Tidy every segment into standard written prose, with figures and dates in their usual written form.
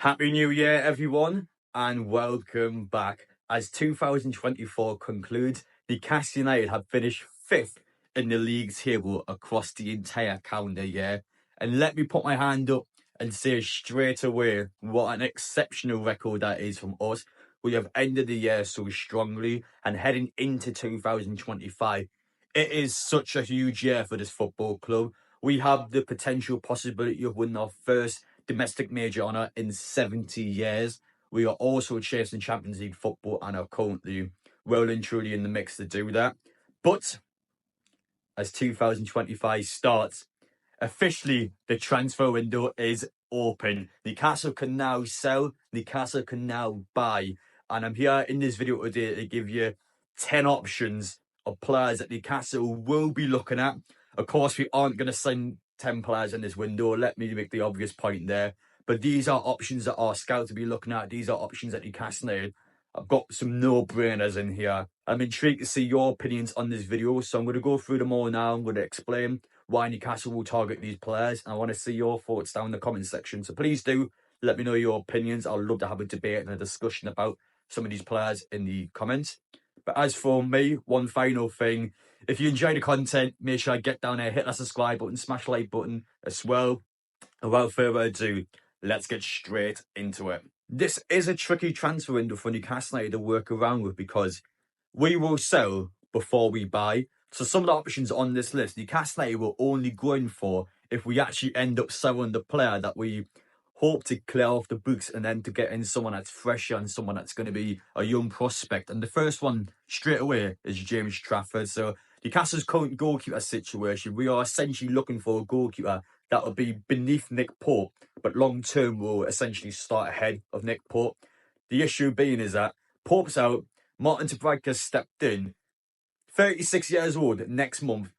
Happy New Year, everyone, and welcome back. As 2024 concludes, Newcastle United have finished fifth in the league table across the entire calendar year. And let me put my hand up and say straight away what an exceptional record that is from us. We have ended the year so strongly, and heading into 2025, it is such a huge year for this football club. We have the potential possibility of winning our first domestic major honour in 70 years. We are also chasing Champions League football and are currently well and truly in the mix to do that. But as 2025 starts, officially the transfer window is open. Newcastle can now sell, Newcastle can now buy. And I'm here in this video today to give you 10 options of players that Newcastle will be looking at. Of course, we aren't going to sign 10 players in this window. Let me make the obvious point there. But these are options that our scouts will be looking at. These are options that Newcastle need. I've got some no-brainers in here. I'm intrigued to see your opinions on this video. So I'm going to go through them all now. I'm going to explain why Newcastle will target these players. And I want to see your thoughts down in the comment section. So please do let me know your opinions. I'd love to have a debate and a discussion about some of these players in the comments. But as for me, one final thing. If you enjoy the content, make sure I get down there, hit that subscribe button, smash the like button as well. And without further ado, let's get straight into it. This is a tricky transfer window for Newcastle United to work around with because we will sell before we buy. So some of the options on this list, Newcastle United will only go in for if we actually end up selling the player that we hope to clear off the books and then to get in someone that's fresher and someone that's going to be a young prospect. And the first one straight away is James Trafford. So Newcastle's current goalkeeper situation, we are essentially looking for a goalkeeper that will be beneath Nick Pope, but long term will essentially start ahead of Nick Pope. The issue being is that Pope's out, Martin Tabryka stepped in, 36 years old next month,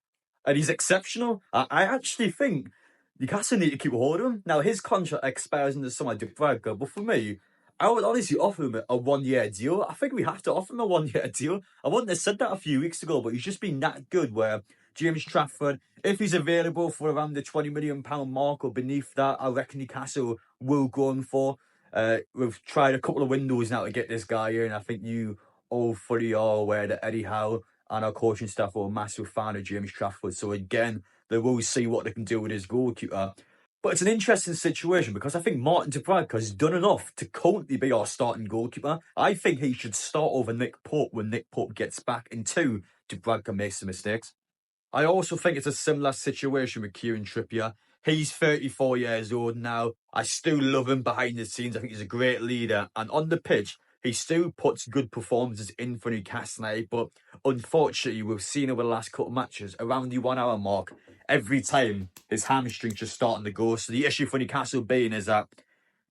and he's exceptional. I actually think Newcastle need to keep hold of him. Now, his contract expires in the summer, Tabryka, but for me, I would honestly offer him a 1 year deal. I think we have to offer him a 1 year deal. I wouldn't have said that a few weeks ago, but he's just been that good where James Trafford, if he's available for around the £20 million mark or beneath that, I reckon Newcastle will go on for. We've tried a couple of windows now to get this guy here, and I think you all fully are aware that Eddie Howe and our coaching staff are a massive fan of James Trafford. So again, they will see what they can do with his goalkeeper. But it's an interesting situation because I think Martin Tabryka has done enough to currently be our starting goalkeeper. I think he should start over Nick Pope when Nick Pope gets back until Tabryka makes some mistakes. I also think it's a similar situation with Kieran Trippier. He's 34 years old now. I still love him behind the scenes. I think he's a great leader. And on the pitch, he still puts good performances in for Newcastle United. But unfortunately, we've seen over the last couple of matches, around the 1 hour mark, every time his hamstrings just starting to go. So the issue for Newcastle being is that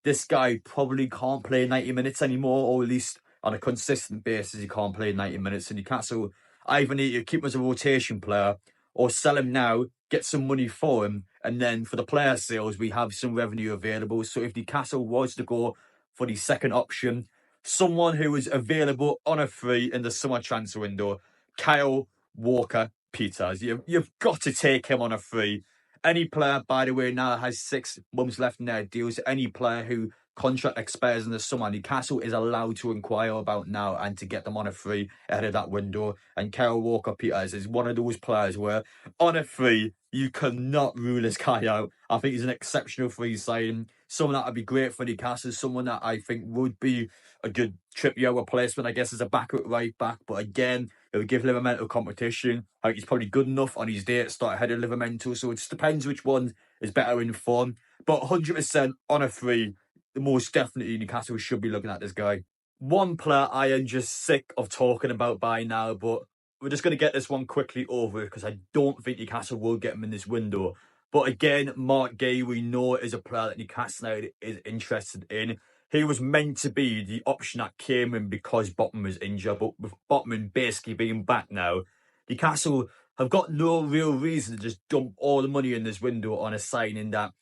this guy probably can't play 90 minutes anymore, or at least on a consistent basis, he can't play 90 minutes. And Newcastle either need to keep him as a rotation player or sell him now, get some money for him, and then for the player sales, we have some revenue available. So if Newcastle was to go for the second option, someone who is available on a free in the summer transfer window, Kyle Walker-Peters. You've got to take him on a free. Any player, by the way, now has 6 months left in their deals. Any player who contract expires in the summer, Newcastle is allowed to inquire about now and to get them on a free ahead of that window. And Kyle Walker-Peters is one of those players where on a free, you cannot rule this guy out. I think he's an exceptional free signing. Someone that would be great for Newcastle. Someone that I think would be a good Trippier replacement, I guess, as a backup right back. But again, it would give Livermental competition. I think he's probably good enough on his day to start ahead of Livermental. So it just depends which one is better in form. But 100% on a free, most definitely Newcastle should be looking at this guy. One player I am just sick of talking about by now, but we're just going to get this one quickly over because I don't think Newcastle will get him in this window. But again, Mark Gay, we know, is a player that Newcastle United is interested in. He was meant to be the option that came in because Botman was injured, but with Botman basically being back now, Newcastle have got no real reason to just dump all the money in this window on a signing that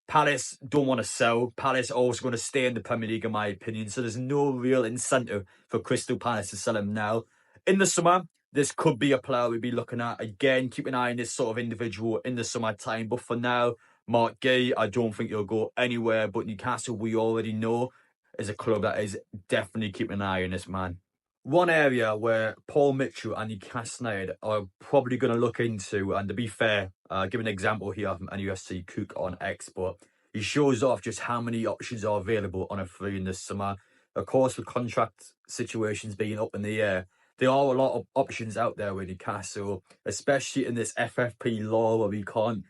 Palace don't want to sell. Palace are also going to stay in the Premier League, in my opinion. So there's no real incentive for Crystal Palace to sell him now. In the summer, this could be a player we'd be looking at. Again, keep an eye on this sort of individual in the summertime. But for now, Mark Gay, I don't think he'll go anywhere, but Newcastle, we already know, is a club that is definitely keeping an eye on this man. One area where Paul Mitchell and Newcastle United are probably going to look into, and to be fair, give an example here from NUSC Cook on X, but he shows off just how many options are available on a free in this summer. Of course, with contract situations being up in the air, there are a lot of options out there with Newcastle, especially in this FFP law where we can't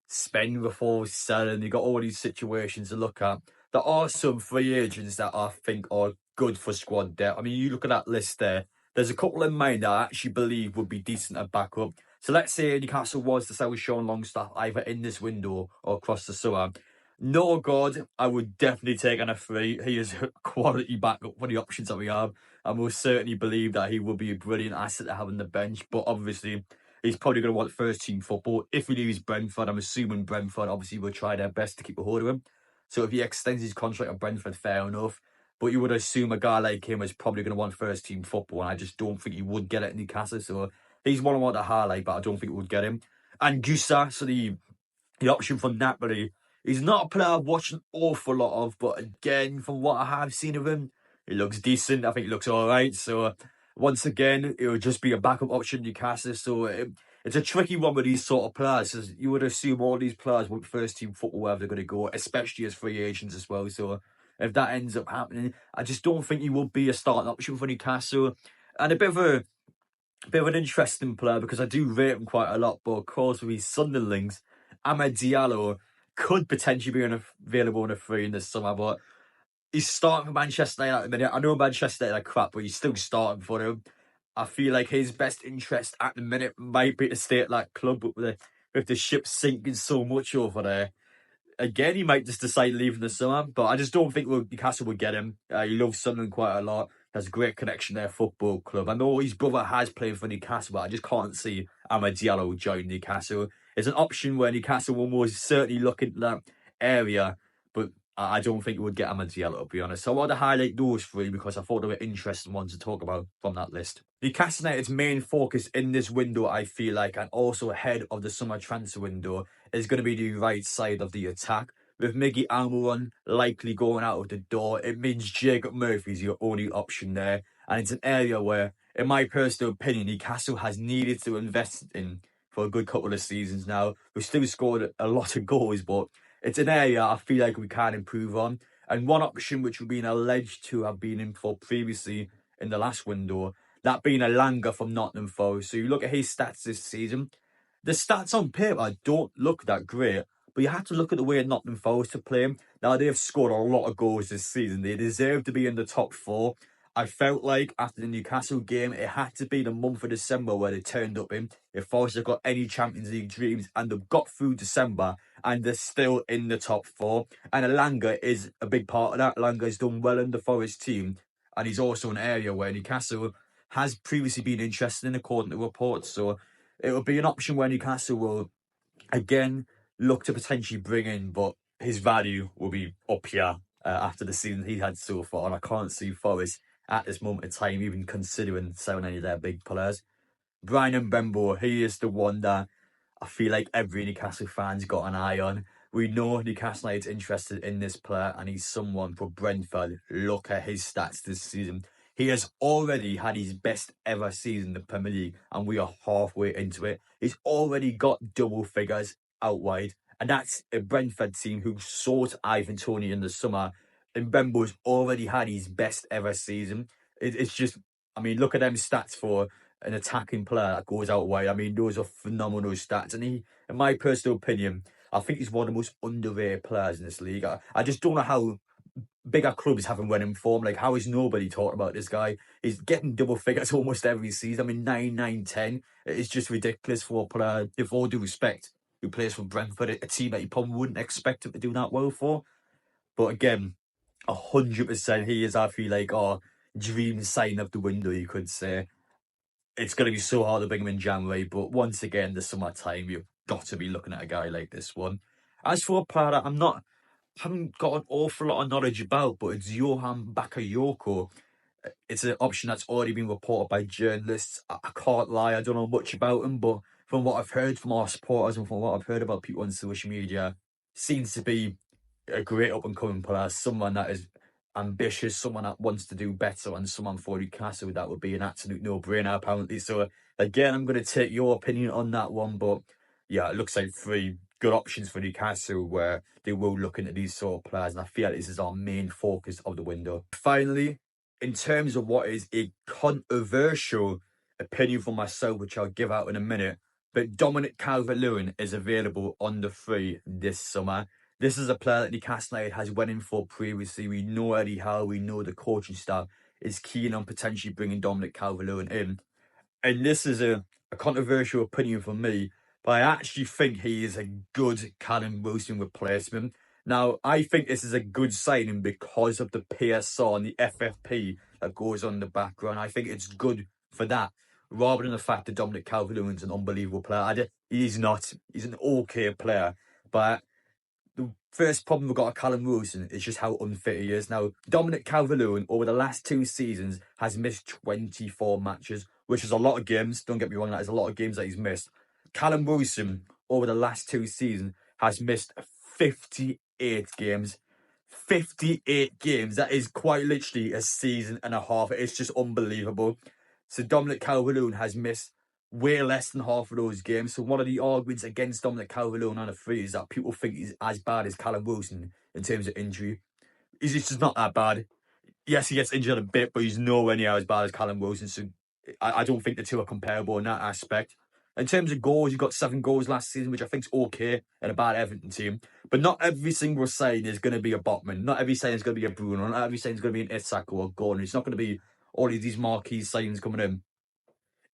spend before selling. You got all these situations to look at. There are some free agents that I think are good for squad depth. I mean, you look at that list there. There's a couple in mind that I actually believe would be decent at backup. So let's say Newcastle was to sell Sean Longstaff either in this window or across the summer. No God, I would definitely take on a free. He is a quality backup for the options that we have. I most certainly believe that he will be a brilliant asset to have on the bench. But obviously, he's probably going to want first team football. If we lose Brentford, I'm assuming Brentford obviously will try their best to keep a hold of him. So if he extends his contract at Brentford, fair enough. But you would assume a guy like him is probably going to want first team football, and I just don't think he would get it in Newcastle. So he's one I want to highlight, but I don't think it would get him. And Gusa, so the option from Napoli, he's not a player I've watched an awful lot of, but again, from what I have seen of him, he looks decent. I think he looks all right. So once again, it would just be a backup option Newcastle. So it's a tricky one with these sort of players. Because you would assume all these players want first team football wherever they're going to go, especially as free agents as well. So if that ends up happening, I just don't think he will be a starting option for Newcastle. And a bit of an interesting player because I do rate him quite a lot. But of course, with his Sunderland links, Ahmed Diallo could potentially be available in a free in this summer, but he's starting for Manchester United at the minute. I know Manchester United are crap, but he's still starting for them. I feel like his best interest at the minute might be to stay at that club, but with the ship sinking so much over there, again, he might just decide to leave in the summer, but I just don't think Newcastle would get him. He loves Sunderland quite a lot. Has a great connection there, football club. I know his brother has played for Newcastle, but I just can't see Amad Diallo join Newcastle. It's an option where Newcastle will most certainly look into that area, but I don't think it would get Amad Diallo, to be honest. So I want to highlight those three because I thought they were interesting ones to talk about from that list. Newcastle United's main focus in this window, I feel like, and also ahead of the summer transfer window, is going to be the right side of the attack. With Miggy Almiron likely going out of the door, it means Jacob Murphy's your only option there. And it's an area where, in my personal opinion, Newcastle has needed to invest in for a good couple of seasons now. We've still scored a lot of goals, but it's an area I feel like we can improve on. And one option which we've been alleged to have been in for previously in the last window, that being a Langer from Nottingham Forest. So you look at his stats this season, the stats on paper don't look that great, but you have to look at the way Nottingham Forest are playing. Now, they've scored a lot of goals this season. They deserve to be in the top four. I felt like after the Newcastle game, it had to be the month of December where they turned up in. If Forest have got any Champions League dreams, and they've got through December, and they're still in the top four. And Elanga is a big part of that. Elanga has done well in the Forest team, and he's also an area where Newcastle has previously been interested in, according to reports. So it will be an option where Newcastle will, again, look to potentially bring in, but his value will be up here after the season he had so far. And I can't see Forest at this moment in time even considering selling any of their big players. Brian Mbembo, he is the one that I feel like every Newcastle fan's got an eye on. We know Newcastle United's interested in this player, and he's someone for Brentford. Look at his stats this season. He has already had his best ever season in the Premier League, and we are halfway into it. He's already got double figures out wide, and that's a Brentford team who sought Ivan Toney in the summer. And Mbembo's already had his best ever season. It's just, I mean, look at them stats for an attacking player that goes out wide. I mean, those are phenomenal stats. And he, in my personal opinion, I think he's one of the most underrated players in this league. I just don't know how bigger clubs haven't won him form. Like, how is nobody talking about this guy? He's getting double figures almost every season. I mean, 9, 9, 10. It's just ridiculous for a player, with all due respect, who plays for Brentford, a team that you probably wouldn't expect him to do that well for. But again, 100% he is, I feel like, our dream sign of the window, you could say. It's going to be so hard to bring him in January, but once again, the summertime, you've got to be looking at a guy like this one. As for a player that haven't got an awful lot of knowledge about, but it's Johan Bakayoko. It's an option that's already been reported by journalists. I can't lie, I don't know much about him, but from what I've heard from our supporters and from what I've heard about people on social media, seems to be a great up-and-coming player, someone that is ambitious, someone that wants to do better, and someone for Newcastle that would be an absolute no-brainer, apparently. So, again, I'm going to take your opinion on that one, but yeah, it looks like three good options for Newcastle where they will look into these sort of players, and I feel like this is our main focus of the window. Finally, in terms of what is a controversial opinion for myself, which I'll give out in a minute, but Dominic Calvert-Lewin is available on the free this summer. This is a player that Newcastle United has went in for previously. We know Eddie Howe, we know the coaching staff is keen on potentially bringing Dominic Calvert-Lewin in. And this is a controversial opinion for me, but I actually think he is a good Callum Wilson replacement. Now, I think this is a good signing because of the PSR and the FFP that goes on in the background. I think it's good for that, rather than the fact that Dominic Calvert-Lewin's an unbelievable player. He's not. He's an okay player, but the first problem we've got with Callum Wilson is just how unfit he is. Now, Dominic Calvert-Lewin, over the last 2 seasons, has missed 24 matches, which is a lot of games. Don't get me wrong, that is a lot of games that he's missed. Callum Wilson, over the last 2 seasons, has missed 58 games. 58 games. That is quite literally a season and a half. It's just unbelievable. So Dominic Calvert-Lewin has missed way less than half of those games. So one of the arguments against Dominic Calvert-Lewin on a free is that people think he's as bad as Callum Wilson in terms of injury. He's just not that bad. Yes, he gets injured a bit, but he's nowhere near as bad as Callum Wilson. So I don't think the two are comparable in that aspect. In terms of goals, he got 7 goals last season, which I think is okay in a bad Everton team. But not every single sign is going to be a Botman. Not every sign is going to be a Bruno. Not every sign is going to be an Isak or a Gordon. It's not going to be all of these marquee signs coming in.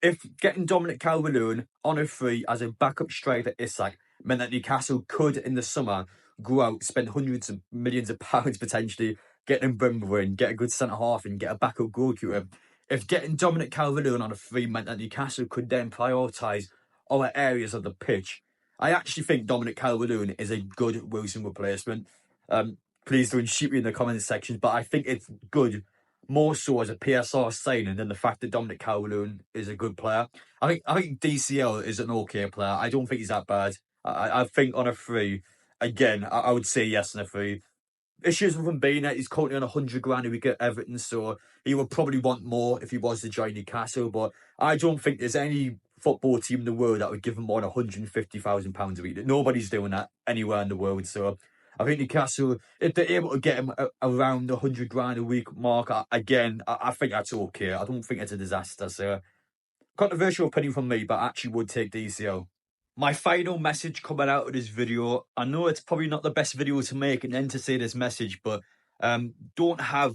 If getting Dominic Calvert-Lewin on a free as a backup striker to Isak meant that Newcastle could, in the summer, go out, spend hundreds of millions of pounds potentially, get an Mbemba in, get a good centre-half and get a backup goalkeeper. If getting Dominic Calvert-Lewin on a free meant that Newcastle could then prioritise other areas of the pitch, I actually think Dominic Calvert-Lewin is a good Wilson replacement. Please don't shoot me in the comments section, but I think it's good more so as a PSR signing than the fact that Dominic Calvert-Lewin is a good player. I think DCL is an okay player. I don't think he's that bad. I think on a free, again, I would say yes on a free. Issues with him being that he's currently on 100 grand a week at Everton, so he would probably want more if he was to join Newcastle. But I don't think there's any football team in the world that would give him more than £150,000 a week. Nobody's doing that anywhere in the world. So I think Newcastle, if they're able to get him around the 100 grand a week mark, I think that's okay. I don't think it's a disaster. So controversial opinion from me, but I actually would take DCL. My final message coming out of this video, I know it's probably not the best video to make and then to say this message, but don't have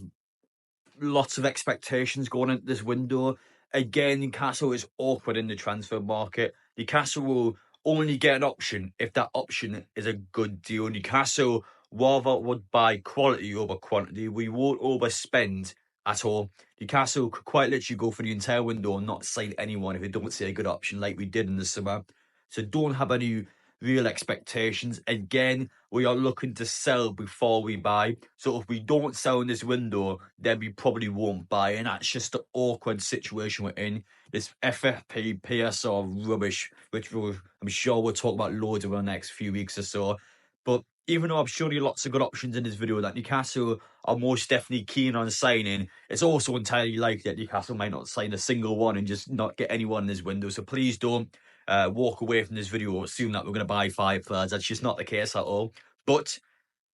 lots of expectations going into this window. Again, Newcastle is awkward in the transfer market. Newcastle will only get an option if that option is a good deal. Newcastle rather would buy quality over quantity. We won't overspend at all. Newcastle could quite literally go for the entire window and not sign anyone if they don't see a good option like we did in the summer. So don't have any real expectations. Again, we are looking to sell before we buy. So if we don't sell in this window, then we probably won't buy. And that's just the awkward situation we're in. This FFP, PSR rubbish, which I'm sure we'll talk about loads over the next few weeks or so. But even though I've shown you lots of good options in this video that Newcastle are most definitely keen on signing, it's also entirely likely that Newcastle might not sign a single one and just not get anyone in this window. So please don't walk away from this video assume that we're going to buy 5 players. That's just not the case at all. But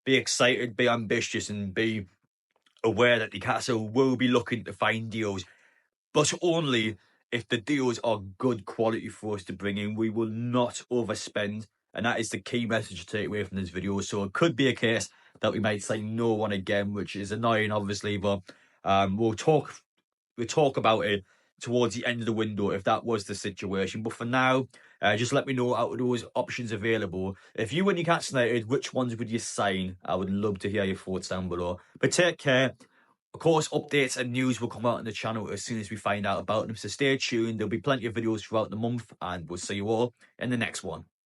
be excited, be ambitious, and be aware that Newcastle will be looking to find deals, but only if the deals are good quality for us to bring in. We will not overspend, and that is the key message to take away from this video. So it could be a case that we might sign no one again, which is annoying, obviously, but we'll talk about it towards the end of the window if that was the situation. But for now, just let me know out of those options available, if you were Newcastle United, which ones would you sign? I would love to hear your thoughts down below. But take care. Of course, updates and news will come out on the channel as soon as we find out about them, so stay tuned. There'll be plenty of videos throughout the month, and we'll see you all in the next one.